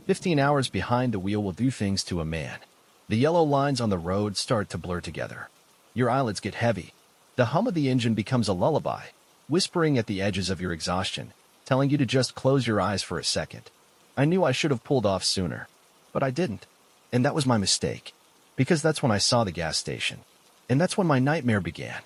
15 hours behind the wheel will do things to a man. The yellow lines on the road start to blur together. Your eyelids get heavy. The hum of the engine becomes a lullaby, whispering at the edges of your exhaustion, telling you to just close your eyes for a second. I knew I should have pulled off sooner, but I didn't. And that was my mistake, because that's when I saw the gas station. And that's when my nightmare began.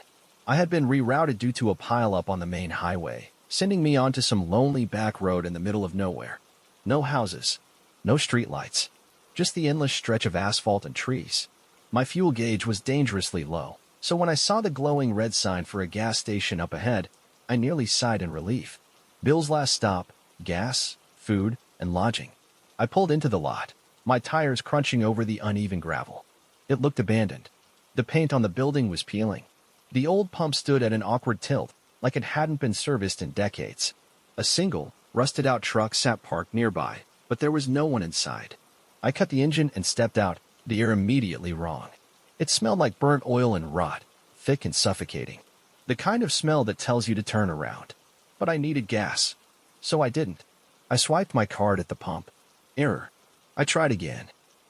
I had been rerouted due to a pileup on the main highway, sending me onto some lonely back road in the middle of nowhere. No houses, no streetlights, just the endless stretch of asphalt and trees. My fuel gauge was dangerously low, so when I saw the glowing red sign for a gas station up ahead, I nearly sighed in relief. Bill's last stop, gas, food, and lodging. I pulled into the lot, my tires crunching over the uneven gravel. It looked abandoned. The paint on the building was peeling. The old pump stood at an awkward tilt, like it hadn't been serviced in decades. A single, rusted-out truck sat parked nearby, but there was no one inside. I cut the engine and stepped out, the air immediately wrong. It smelled like burnt oil and rot, thick and suffocating. The kind of smell that tells you to turn around. But I needed gas, so I didn't. I swiped my card at the pump. Error. I tried again.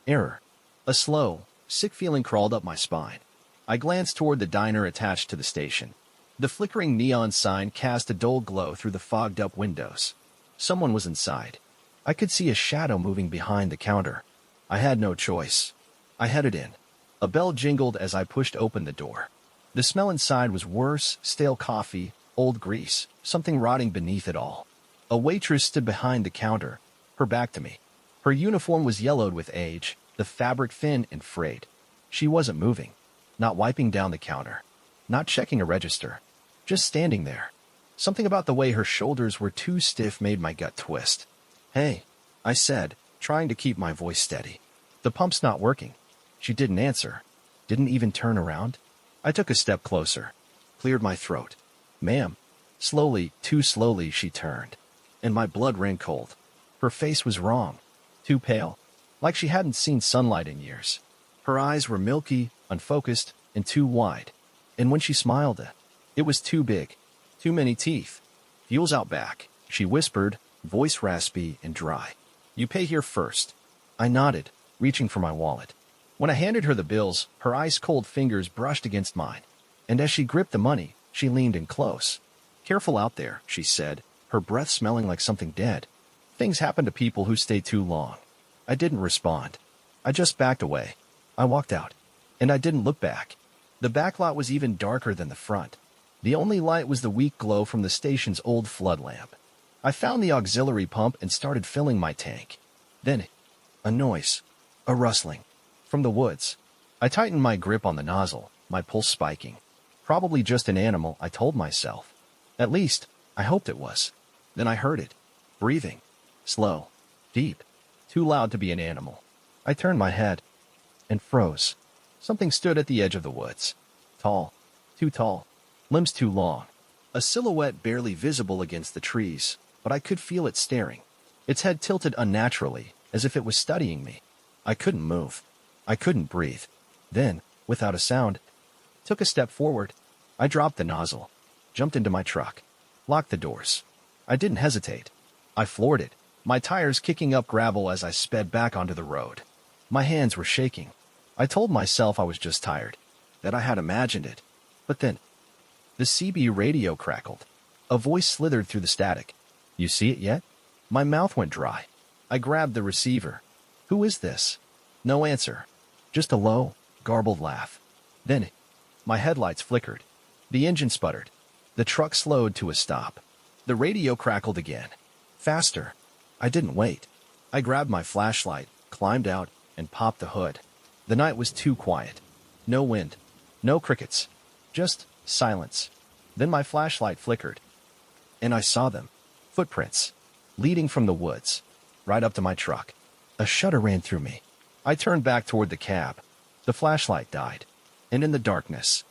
Error. A slow, sick feeling crawled up my spine. I glanced toward the diner attached to the station. The flickering neon sign cast a dull glow through the fogged-up windows. Someone was inside. I could see a shadow moving behind the counter. I had no choice. I headed in. A bell jingled as I pushed open the door. The smell inside was worse, stale coffee, old grease, something rotting beneath it all. A waitress stood behind the counter, her back to me. Her uniform was yellowed with age, the fabric thin and frayed. She wasn't moving, not wiping down the counter, not checking a register, just standing there. Something about the way her shoulders were too stiff made my gut twist. "Hey," I said, trying to keep my voice steady. "The pump's not working." She didn't answer, didn't even turn around. I took a step closer, cleared my throat. "Ma'am." Slowly, too slowly, she turned, and my blood ran cold. Her face was wrong, too pale, like she hadn't seen sunlight in years. Her eyes were milky, unfocused, and too wide. And when she smiled, it was too big, too many teeth. "Fuel's out back," she whispered, voice raspy and dry. "You pay here first." I nodded, reaching for my wallet. When I handed her the bills, her ice-cold fingers brushed against mine. And as she gripped the money, she leaned in close. "Careful out there," she said, her breath smelling like something dead. "Things happen to people who stay too long." I didn't respond. I just backed away. I walked out, and I didn't look back. The back lot was even darker than the front. The only light was the weak glow from the station's old flood lamp. I found the auxiliary pump and started filling my tank. Then, a noise, a rustling, from the woods. I tightened my grip on the nozzle, my pulse spiking. Probably just an animal, I told myself. At least, I hoped it was. Then I heard it, breathing, slow, deep, too loud to be an animal. I turned my head and froze. Something stood at the edge of the woods. Tall, too tall, limbs too long. A silhouette barely visible against the trees, but I could feel it staring. Its head tilted unnaturally, as if it was studying me. I couldn't move. I couldn't breathe. Then, without a sound, took a step forward. I dropped the nozzle, jumped into my truck, locked the doors. I didn't hesitate. I floored it, my tires kicking up gravel as I sped back onto the road. My hands were shaking. I told myself I was just tired, that I had imagined it. But then, the CB radio crackled. A voice slithered through the static. "You see it yet?" My mouth went dry. I grabbed the receiver. "Who is this?" No answer. Just a low, garbled laugh. Then, my headlights flickered. The engine sputtered. The truck slowed to a stop. The radio crackled again. Faster. I didn't wait. I grabbed my flashlight, climbed out, and popped the hood. The night was too quiet. No wind. No crickets. Just silence. Then my flashlight flickered. And I saw them. Footprints. Leading from the woods. Right up to my truck. A shudder ran through me. I turned back toward the cab. The flashlight died. And in the darkness,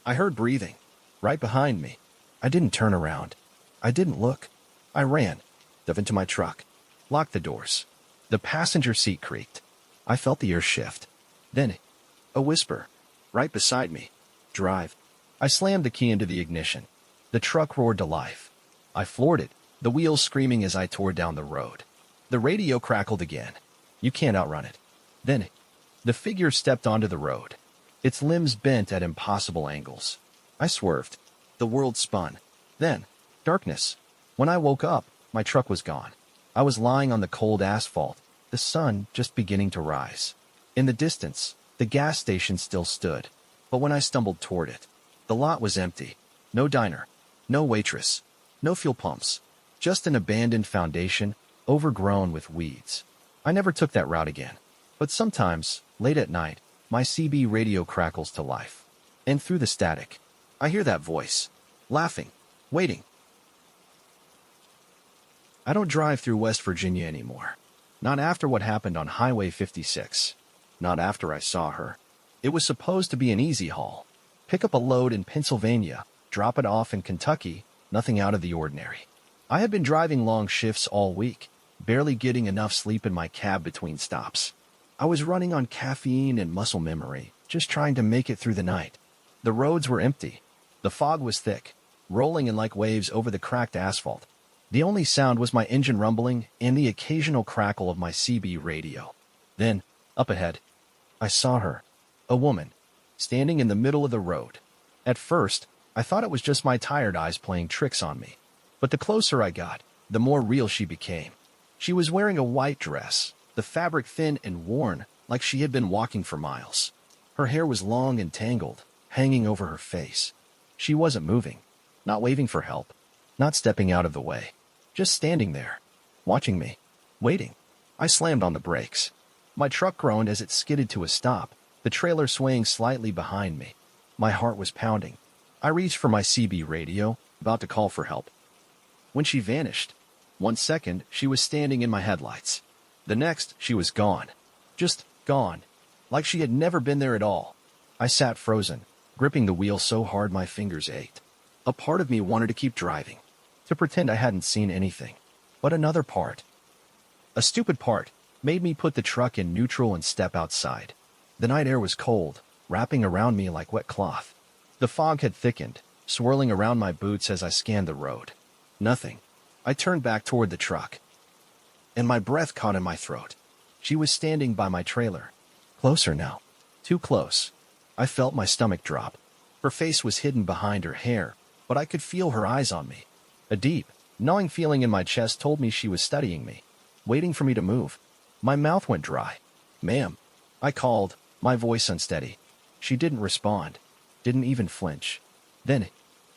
I heard breathing. Right behind me. I didn't turn around. I didn't look. I ran. Dove into my truck. Locked the doors. The passenger seat creaked. I felt the air shift. Then, a whisper. Right beside me. "Drive." I slammed the key into the ignition. The truck roared to life. I floored it, the wheels screaming as I tore down the road. The radio crackled again. You can't outrun it. Then, the figure stepped onto the road. Its limbs bent at impossible angles. I swerved. The world spun. Then, darkness. When I woke up, my truck was gone. I was lying on the cold asphalt, the sun just beginning to rise. In the distance, the gas station still stood. But when I stumbled toward it, the lot was empty. No diner. No waitress. No fuel pumps. Just an abandoned foundation, overgrown with weeds. I never took that route again. But sometimes, late at night, my CB radio crackles to life. And through the static, I hear that voice. Laughing. Waiting. I don't drive through West Virginia anymore. Not after what happened on Highway 56. Not after I saw her. It was supposed to be an easy haul. Pick up a load in Pennsylvania, drop it off in Kentucky, nothing out of the ordinary. I had been driving long shifts all week, barely getting enough sleep in my cab between stops. I was running on caffeine and muscle memory, just trying to make it through the night. The roads were empty. The fog was thick, rolling in like waves over the cracked asphalt. The only sound was my engine rumbling and the occasional crackle of my CB radio. Then, up ahead, I saw her, a woman, standing in the middle of the road. At first, I thought it was just my tired eyes playing tricks on me. But the closer I got, the more real she became. She was wearing a white dress, the fabric thin and worn, like she had been walking for miles. Her hair was long and tangled, hanging over her face. She wasn't moving, not waving for help, not stepping out of the way, just standing there, watching me, waiting. I slammed on the brakes. My truck groaned as it skidded to a stop, the trailer swaying slightly behind me. My heart was pounding. I reached for my CB radio, about to call for help. When she vanished, 1 second, she was standing in my headlights. The next, she was gone. Just gone. Like she had never been there at all. I sat frozen, gripping the wheel so hard my fingers ached. A part of me wanted to keep driving, to pretend I hadn't seen anything. But another part, a stupid part, made me put the truck in neutral and step outside. The night air was cold, wrapping around me like wet cloth. The fog had thickened, swirling around my boots as I scanned the road. Nothing. I turned back toward the truck, and my breath caught in my throat. She was standing by my trailer. Closer now. Too close. I felt my stomach drop. Her face was hidden behind her hair, but I could feel her eyes on me. A deep, gnawing feeling in my chest told me she was studying me, waiting for me to move. My mouth went dry. Ma'am. I called, my voice unsteady. She didn't respond, didn't even flinch. Then,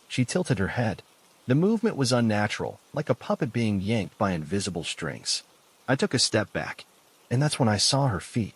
she tilted her head. The movement was unnatural, like a puppet being yanked by invisible strings. I took a step back, and that's when I saw her feet.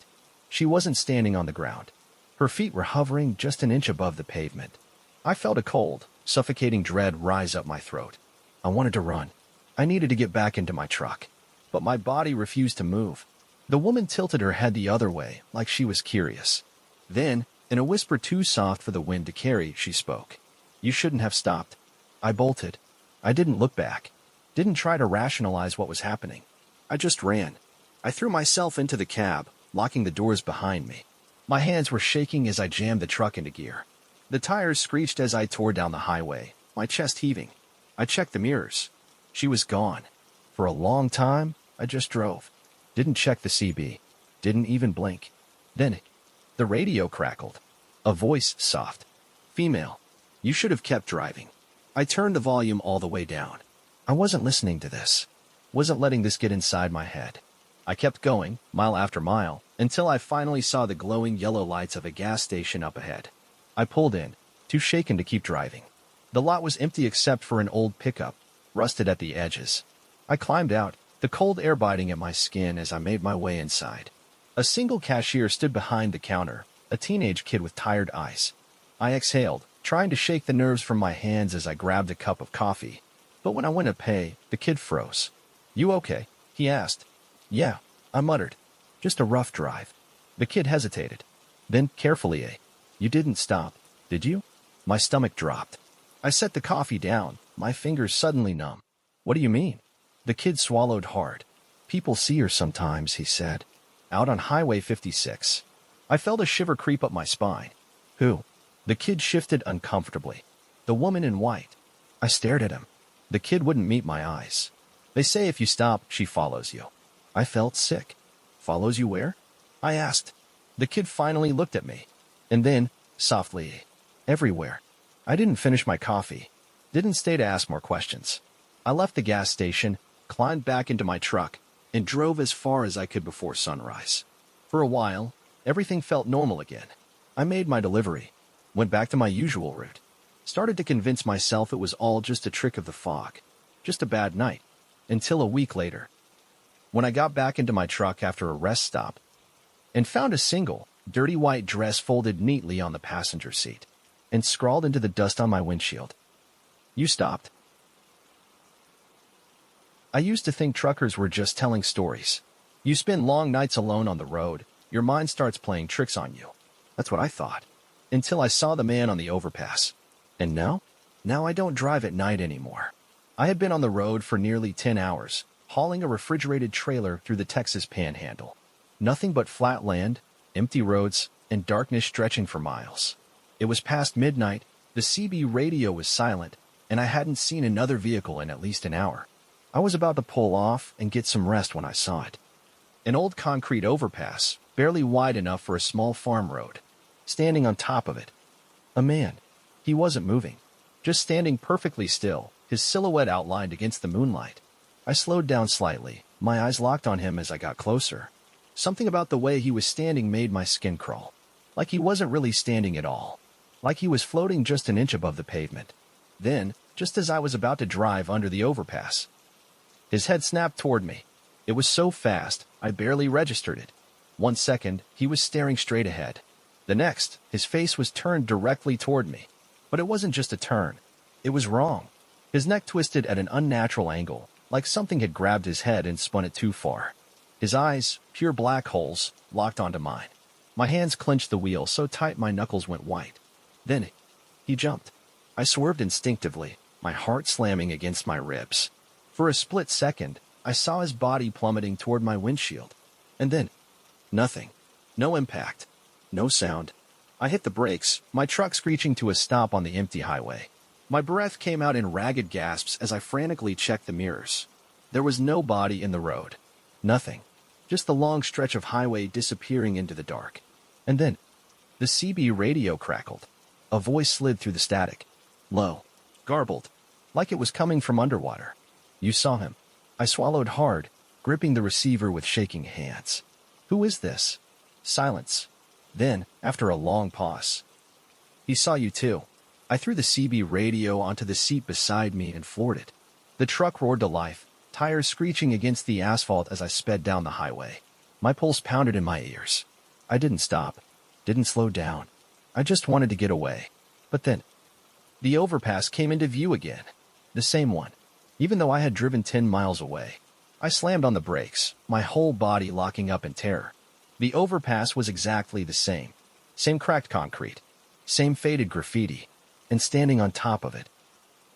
She wasn't standing on the ground. Her feet were hovering just an inch above the pavement. I felt a cold, suffocating dread rise up my throat. I wanted to run. I needed to get back into my truck. But my body refused to move. The woman tilted her head the other way, like she was curious. Then, in a whisper too soft for the wind to carry, she spoke. You shouldn't have stopped. I bolted. I didn't look back. Didn't try to rationalize what was happening. I just ran. I threw myself into the cab, locking the doors behind me. My hands were shaking as I jammed the truck into gear. The tires screeched as I tore down the highway, my chest heaving. I checked the mirrors. She was gone. For a long time, I just drove. Didn't check the CB. Didn't even blink. Then, the radio crackled. A voice soft. Female. You should have kept driving. I turned the volume all the way down. I wasn't listening to this. Wasn't letting this get inside my head. I kept going, mile after mile, until I finally saw the glowing yellow lights of a gas station up ahead. I pulled in, too shaken to keep driving. The lot was empty except for an old pickup, rusted at the edges. I climbed out, the cold air biting at my skin as I made my way inside. A single cashier stood behind the counter, a teenage kid with tired eyes. I exhaled, trying to shake the nerves from my hands as I grabbed a cup of coffee. But when I went to pay, the kid froze. You okay? He asked. Yeah, I muttered. Just a rough drive. The kid hesitated. Then, carefully, you didn't stop, did you? My stomach dropped. I set the coffee down, my fingers suddenly numb. What do you mean? The kid swallowed hard. People see her sometimes, he said. Out on Highway 56. I felt a shiver creep up my spine. Who? The kid shifted uncomfortably. The woman in white. I stared at him. The kid wouldn't meet my eyes. They say if you stop, she follows you. I felt sick. Follows you where? I asked. The kid finally looked at me. And then, softly, everywhere. I didn't finish my coffee. Didn't stay to ask more questions. I left the gas station, climbed back into my truck, and drove as far as I could before sunrise. For a while, everything felt normal again. I made my delivery, went back to my usual route, started to convince myself it was all just a trick of the fog, just a bad night, until a week later, when I got back into my truck after a rest stop and found a single, dirty white dress folded neatly on the passenger seat and scrawled into the dust on my windshield. You stopped. I used to think truckers were just telling stories. You spend long nights alone on the road, your mind starts playing tricks on you. That's what I thought, until I saw the man on the overpass. And now? Now I don't drive at night anymore. I had been on the road for nearly 10 hours, hauling a refrigerated trailer through the Texas Panhandle. Nothing but flat land, empty roads, and darkness stretching for miles. It was past midnight, the CB radio was silent, and I hadn't seen another vehicle in at least an hour. I was about to pull off and get some rest when I saw it. An old concrete overpass, barely wide enough for a small farm road. Standing on top of it. A man. He wasn't moving. Just standing perfectly still, his silhouette outlined against the moonlight. I slowed down slightly, my eyes locked on him as I got closer. Something about the way he was standing made my skin crawl. Like he wasn't really standing at all. Like he was floating just an inch above the pavement. Then, just as I was about to drive under the overpass, his head snapped toward me. It was so fast, I barely registered it. 1 second, he was staring straight ahead. The next, his face was turned directly toward me. But it wasn't just a turn. It was wrong. His neck twisted at an unnatural angle, like something had grabbed his head and spun it too far. His eyes, pure black holes, locked onto mine. My hands clenched the wheel so tight my knuckles went white. Then, he jumped. I swerved instinctively, my heart slamming against my ribs. For a split second, I saw his body plummeting toward my windshield. And then, nothing. No impact. No sound. I hit the brakes, my truck screeching to a stop on the empty highway. My breath came out in ragged gasps as I frantically checked the mirrors. There was no body in the road. Nothing. Just the long stretch of highway disappearing into the dark. And then, the CB radio crackled. A voice slid through the static. Low. Garbled. Like it was coming from underwater. You saw him. I swallowed hard, gripping the receiver with shaking hands. Who is this? Silence. Then, after a long pause, he saw you too. I threw the CB radio onto the seat beside me and floored it. The truck roared to life, tires screeching against the asphalt as I sped down the highway. My pulse pounded in my ears. I didn't stop, didn't slow down. I just wanted to get away. But then, the overpass came into view again. The same one. Even though I had driven 10 miles away, I slammed on the brakes, my whole body locking up in terror. The overpass was exactly the same. Same cracked concrete. Same faded graffiti. And standing on top of it,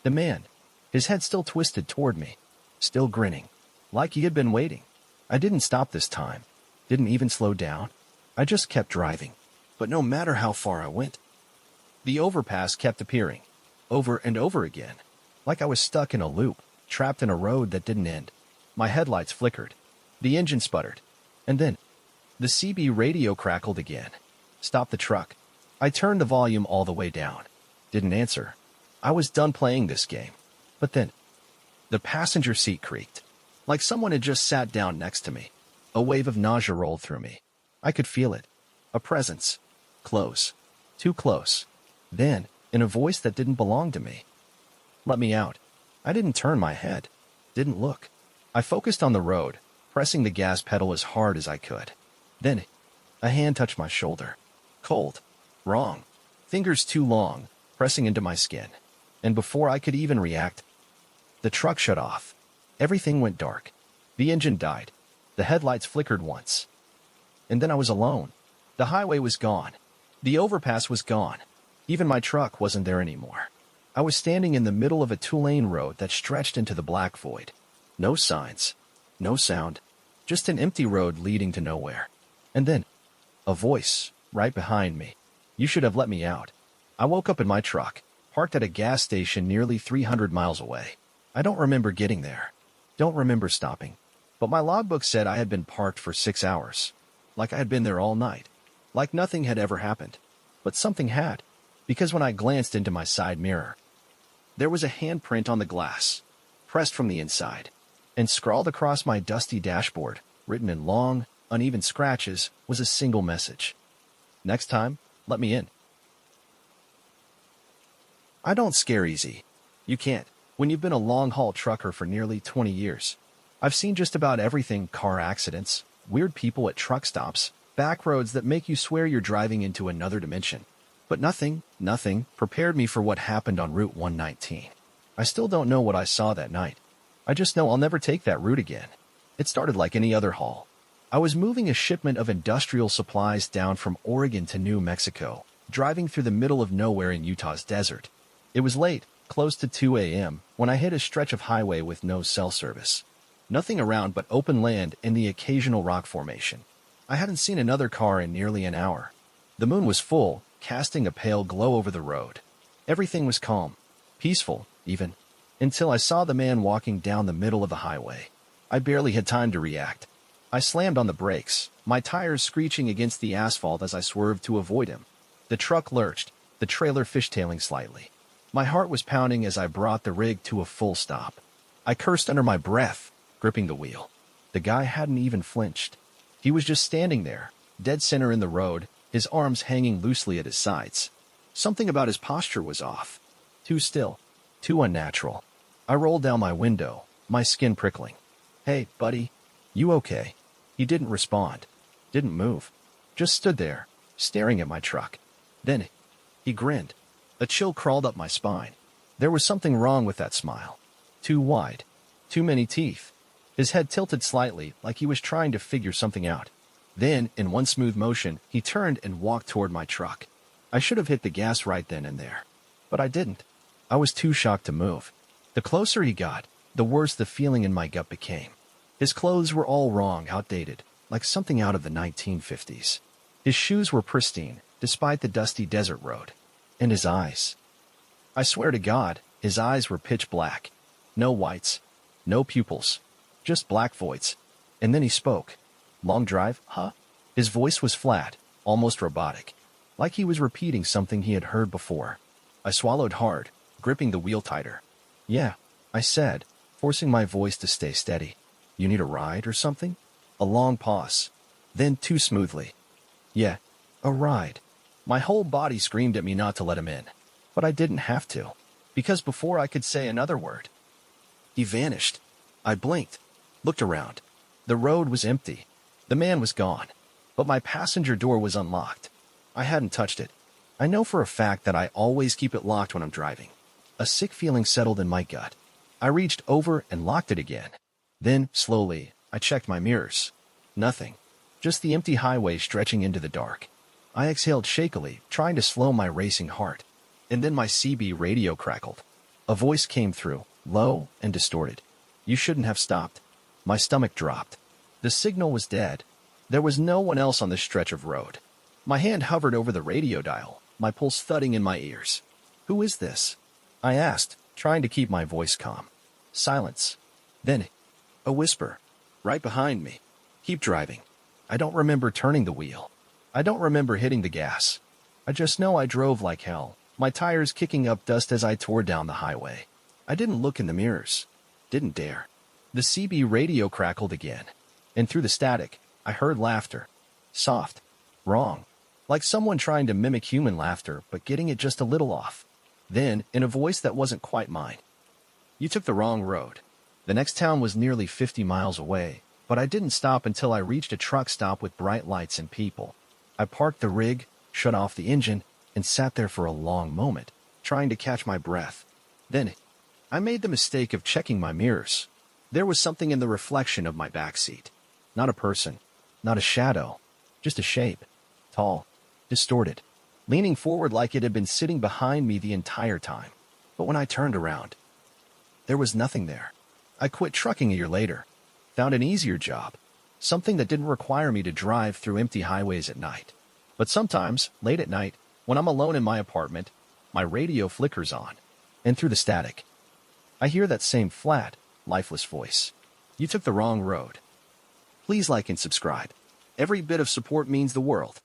the man, his head still twisted toward me, still grinning, like he had been waiting. I didn't stop this time. Didn't even slow down. I just kept driving. But no matter how far I went, the overpass kept appearing, over and over again, like I was stuck in a loop, trapped in a road that didn't end. My headlights flickered. The engine sputtered. And then, the CB radio crackled again. Stopped the truck. I turned the volume all the way down. Didn't answer. I was done playing this game. But then, the passenger seat creaked. Like someone had just sat down next to me. A wave of nausea rolled through me. I could feel it. A presence. Close. Too close. Then, in a voice that didn't belong to me. Let me out. I didn't turn my head. Didn't look. I focused on the road, pressing the gas pedal as hard as I could. Then, a hand touched my shoulder. Cold. Wrong. Fingers too long, pressing into my skin. And before I could even react, the truck shut off. Everything went dark. The engine died. The headlights flickered once. And then I was alone. The highway was gone. The overpass was gone. Even my truck wasn't there anymore. I was standing in the middle of a two-lane road that stretched into the black void. No signs. No sound. Just an empty road leading to nowhere. And then, a voice, right behind me. You should have let me out. I woke up in my truck, parked at a gas station nearly 300 miles away. I don't remember getting there. Don't remember stopping. But my logbook said I had been parked for 6 hours. Like I had been there all night. Like nothing had ever happened. But something had. Because when I glanced into my side mirror, there was a handprint on the glass, pressed from the inside, and scrawled across my dusty dashboard, written in long, uneven scratches, was a single message. Next time, let me in. I don't scare easy. You can't, when you've been a long-haul trucker for nearly 20 years. I've seen just about everything: car accidents, weird people at truck stops, back roads that make you swear you're driving into another dimension. But nothing prepared me for what happened on Route 119. I still don't know what I saw that night. I just know I'll never take that route again. It started like any other haul. I was moving a shipment of industrial supplies down from Oregon to New Mexico, driving through the middle of nowhere in Utah's desert. It was late, close to 2 a.m., when I hit a stretch of highway with no cell service. Nothing around but open land and the occasional rock formation. I hadn't seen another car in nearly an hour. The moon was full, casting a pale glow over the road. Everything was calm, peaceful, even, until I saw the man walking down the middle of the highway. I barely had time to react. I slammed on the brakes, my tires screeching against the asphalt as I swerved to avoid him. The truck lurched, the trailer fishtailing slightly. My heart was pounding as I brought the rig to a full stop. I cursed under my breath, gripping the wheel. The guy hadn't even flinched. He was just standing there, dead center in the road, his arms hanging loosely at his sides. Something about his posture was off. Too still, too unnatural. I rolled down my window, my skin prickling. "Hey, buddy, you okay?" He didn't respond, didn't move, just stood there, staring at my truck. Then he grinned. A chill crawled up my spine. There was something wrong with that smile. Too wide, too many teeth. His head tilted slightly, like he was trying to figure something out. Then, in one smooth motion, he turned and walked toward my truck. I should have hit the gas right then and there. But I didn't. I was too shocked to move. The closer he got, the worse the feeling in my gut became. His clothes were all wrong, outdated, like something out of the 1950s. His shoes were pristine, despite the dusty desert road. And his eyes. I swear to God, his eyes were pitch black. No whites, no pupils, just black voids. And then he spoke. "Long drive, huh?" His voice was flat, almost robotic, like he was repeating something he had heard before. I swallowed hard, gripping the wheel tighter. "Yeah," I said, forcing my voice to stay steady. "You need a ride or something?" A long pause. Then too smoothly. "Yeah, a ride." My whole body screamed at me not to let him in. But I didn't have to, because before I could say another word, he vanished. I blinked, looked around. The road was empty. The man was gone. But my passenger door was unlocked. I hadn't touched it. I know for a fact that I always keep it locked when I'm driving. A sick feeling settled in my gut. I reached over and locked it again. Then, slowly, I checked my mirrors. Nothing. Just the empty highway stretching into the dark. I exhaled shakily, trying to slow my racing heart. And then my CB radio crackled. A voice came through, low and distorted. "You shouldn't have stopped." My stomach dropped. The signal was dead. There was no one else on this stretch of road. My hand hovered over the radio dial, my pulse thudding in my ears. "Who is this?" I asked, trying to keep my voice calm. Silence. Then, a whisper. Right behind me. "Keep driving." I don't remember turning the wheel. I don't remember hitting the gas. I just know I drove like hell, my tires kicking up dust as I tore down the highway. I didn't look in the mirrors. Didn't dare. The CB radio crackled again. And through the static, I heard laughter. Soft. Wrong. Like someone trying to mimic human laughter, but getting it just a little off. Then, in a voice that wasn't quite mine. "You took the wrong road." The next town was nearly 50 miles away, but I didn't stop until I reached a truck stop with bright lights and people. I parked the rig, shut off the engine, and sat there for a long moment, trying to catch my breath. Then, I made the mistake of checking my mirrors. There was something in the reflection of my back seat. Not a person, not a shadow, just a shape. Tall, distorted, leaning forward like it had been sitting behind me the entire time. But when I turned around, there was nothing there. I quit trucking a year later, found an easier job, something that didn't require me to drive through empty highways at night. But sometimes, late at night, when I'm alone in my apartment, my radio flickers on, and through the static, I hear that same flat, lifeless voice. "You took the wrong road." Please like and subscribe. Every bit of support means the world.